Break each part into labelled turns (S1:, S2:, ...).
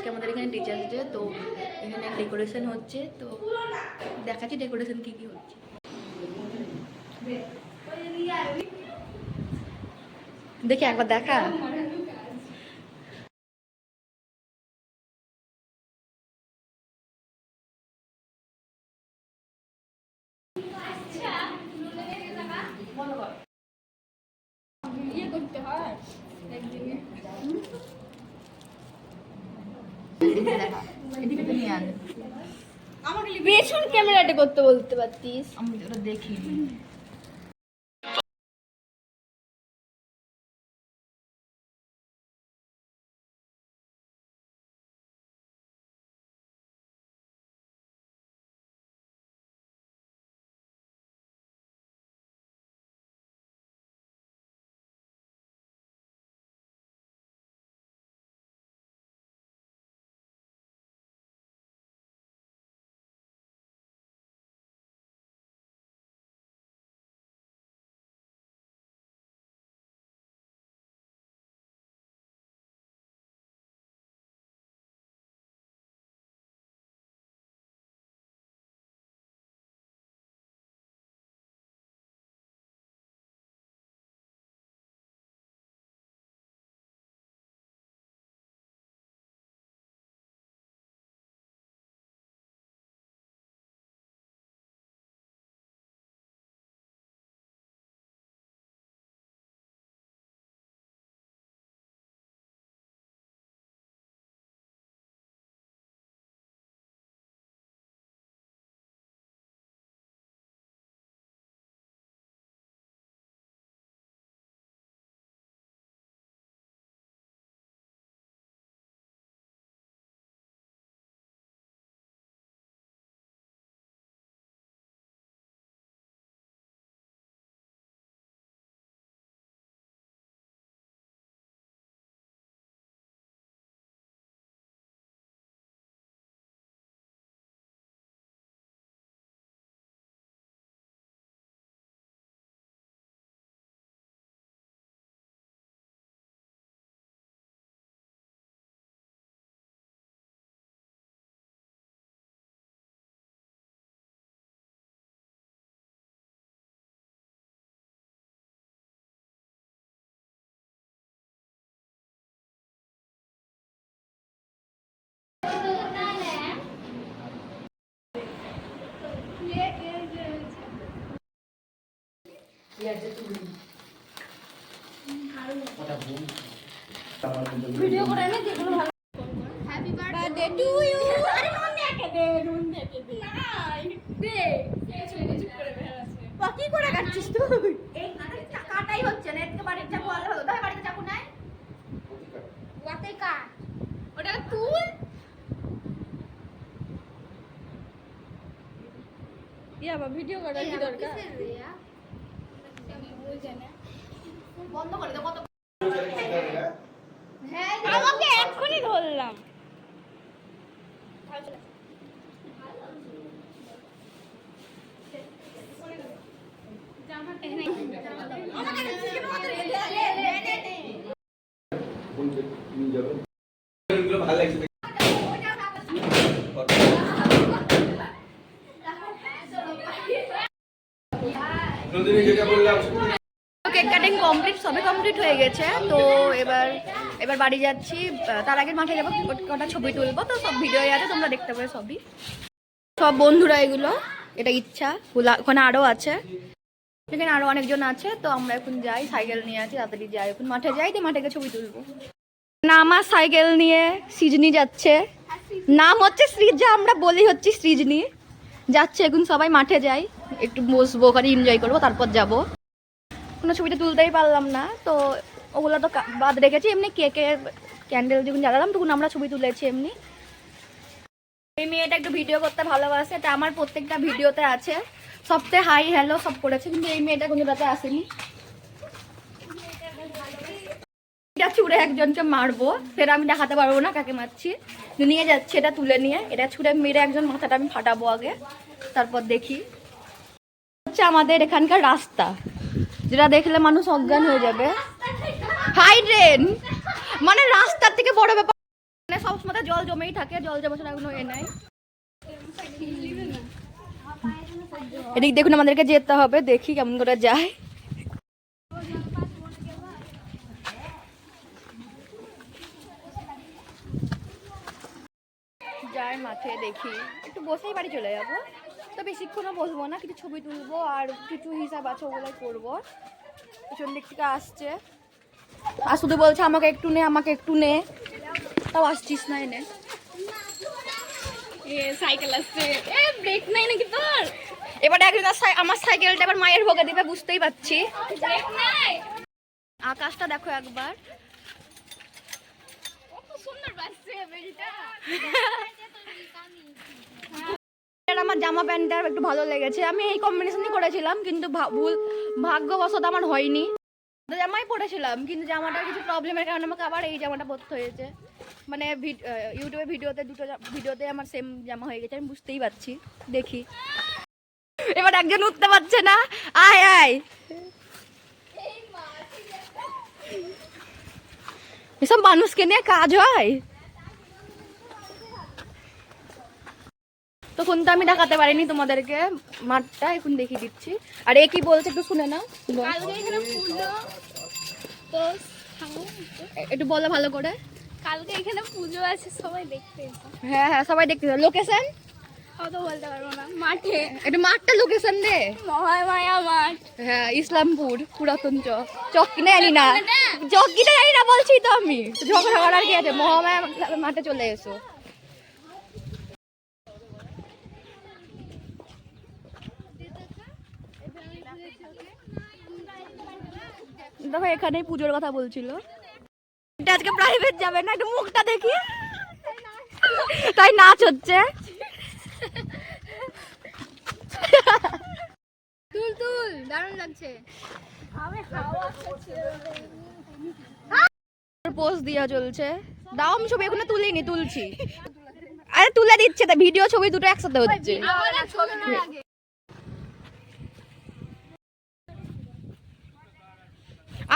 S1: আজকে আমাদের এখানে টিচার্স ডে, তো এখানে ডেকোরেশন হচ্ছে, তো দেখাচ্ছি ডেকোরেশন কি কি হচ্ছে। দেখি একবার দেখা।
S2: আমাকে পেছন ক্যামেরাটা করতে বলতে পারতিস।
S1: আমি ওটা দেখি।
S2: ভিডিও করে নে যেগুলো ভালো। Happy birthday to you. আরে নুন দেখে দে, নুন দেখে দে। নাই দে। চুপ করে বের আছে। কি করে কাটছিস তুই? এই কাটাই হচ্ছে না, এদিকে বাড়ির চাকু আলো হলো। তাই বাড়িতে চাকু নাই? ওয়াতে কাট। ওটা তুল। ইয়া বা ভিডিও করার কি দরকার? বন্ধ করে দাও। কত হ্যাঁ আমাকে এক্ষুনি ধরলাম।
S1: কেক কাটিং কমপ্লিট, সবে কমপ্লিট হয়ে গেছে। তো এবার বাড়ি যাচ্ছি। তার আগে মাঠে যাবো, কটা ছবি তুলবো। তো সব ভিডিও আছে, তোমরা দেখতে পাবে সবই। সব বন্ধুরা এগুলো, এটা ইচ্ছা। ওখানে আরও আছে, এখানে আরও অনেকজন আছে। তো আমরা এখন যাই, সাইকেল নিয়ে আছি, তাড়াতাড়ি যাই। এখন মাঠে যাই, দিয়ে মাঠে গিয়ে ছবি তুলবো। না আমার সাইকেল নিয়ে সৃজনী যাচ্ছে। নাম হচ্ছে সৃজা, আমরা বলি হচ্ছে সৃজনী। যাচ্ছে এখন সবাই, মাঠে যাই, একটু বসবো, ওখানে এনজয় করবো, তারপর যাবো। কোনো ছবিটা তুলতেই পারলাম না, তো ওগুলো তো বাদ রেখেছি। এমনি কেকের ক্যান্ডেল যখন জ্বালালাম তখন আমরা ছবি তুলেছি এমনি। এই মেয়েটা একটু ভিডিও করতে ভালোবাসে, এটা আমার প্রত্যেকটা ভিডিওতে আছে। সবথেকে হাই হ্যালো সব করেছে, কিন্তু এই মেয়েটা কোনোটাতে আসেনি। এটা ছুঁড়ে একজনকে মারবো, সেটা আমি দেখাতে পারবো না কাকে মারছি। নিয়ে যাচ্ছে এটা তুলে নিয়ে, এটা ছুঁড়ে মেরে একজন মাথাটা আমি ফাটাবো আগে, তারপর দেখি। হচ্ছে আমাদের এখানকার রাস্তা, যেটা দেখলে মানুষ অজ্ঞান হয়ে যাবে। হাই ড্রেন মানে রাস্তার থেকে বড় ব্যাপার, মানে সবসময় বলতে জল জমেই থাকে, জল জমা ছাড়া কোনো এ নাই। এদিক দেখুন আমাদেরকে যেতে হবে, দেখি কেমন করে যায়। যাই মাঠে দেখি, একটু বসেই বাড়ি চলে যাবো, তো বেশিক্ষণও বসবো না, কিছু ছবি তুলবো আর কিছু হিসাব আছে ওগুলো করবো। পিছন দিক থেকে আসছে আর শুধু বলছে আমাকে একটু নে, আমাকে একটু নে, তাও আসছিস না এনে।
S2: সাইকেল আসছে, ব্রেক নাই নাকি তোর?
S1: এবার একদিন আমার সাইকেলটা এবার মায়ের ভোগে দিবে, বুঝতেই পারছি।
S2: ব্রেক নাই।
S1: আকাশটা দেখো একবার,
S2: কত সুন্দর বাজছে বেলটা।
S1: আমার জামা প্যান্টটা একটু ভালো লেগেছে, আমি এই কম্বিনেশনই করেছিলাম, কিন্তু ভুল ভাগ্যবশত আমার হয়নি। জামাই পরেছিলাম কিন্তু জামাটার কিছু প্রবলেমের কারণে আমাকে আবার এই জামাটা পরতে হয়েছে। মানে ইউটিউবে ভিডিওতে দুটো ভিডিওতে আমার সেম জামা হয়ে গেছে, আমি বুঝতেই পারছি। দেখি এবার একজন উঠতে পারছে না, আয় আয়। এসব মানুষকে নিয়ে কাজ হয়? তখন তো আমি দেখাতে পারিনি তোমাদেরকে মাঠটা, এখন দেখিয়ে দিচ্ছি। আর এ কি বলছে একটু শুনে না,
S2: কালকে এখানে পুজো, তো
S1: একটু বলো ভালো করে।
S2: কালকে এখানে পুজো আছে, সবাই দেখতে এসো।
S1: হ্যাঁ হ্যাঁ, সবাই দেখতে যাবে। লোকেশন
S2: অত বলতে পারবো না। মাঠে,
S1: একটু মাঠটা লোকেশন দে।
S2: মহামায়া মাঠ।
S1: হ্যাঁ, ইসলামপুর পুরাতন চক কিনে জানি না, চক কিনে জানি না বলছি তো আমি। ঝগড়া করার কি আছে, মহামায়া মাঠে চলে এসো। দেখো এখানেই পুজোর কথা বলছিল। এটা আজকে প্রাইভেট যাবে না, একটু মুখটা দেখি। তাই নাচ হচ্ছে।
S2: তুল তুল, দারুণ লাগছে। আমি হাওয়া খাচ্ছি।
S1: পোজ দিয়া চলছে। দাও, আমি ছবি এখনো তুলিনি, তুলছি। আরে তুলে দিচ্ছে, তা ভিডিও ছবি দুটো একসাথে হচ্ছে।
S2: আমার ছবি না লাগে।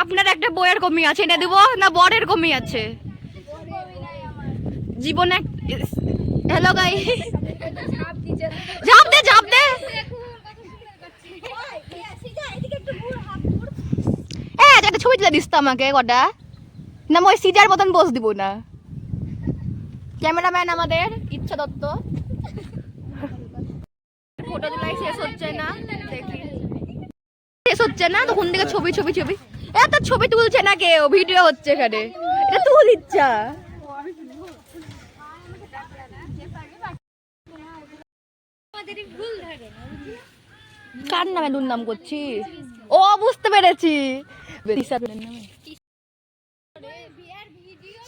S1: আপনার একটা বইয়ের কমি আছে, এনে দিব না বরের কমি আছে জীবনে? হ্যালো গাই, ঝাপ দে ঝাপ দে। একটা ছবি তুলে দিস তো আমাকে কটা, না ওই সিজার মতন পোজ দিব না। ক্যামেরাম্যান আমাদের ইচ্ছা দত্ত। ফটো তোলাই শেষ হচ্ছে না, দেখি শেষ হচ্ছে না, তখন থেকে ছবি ছবি ছবি। এত ছবি তুলছে না কেউ, ভিডিও হচ্ছে এখানে, এটা তুল ইচ্ছা। কার নামে দুর্নাম করছিস? ও বুঝতে পেরেছি,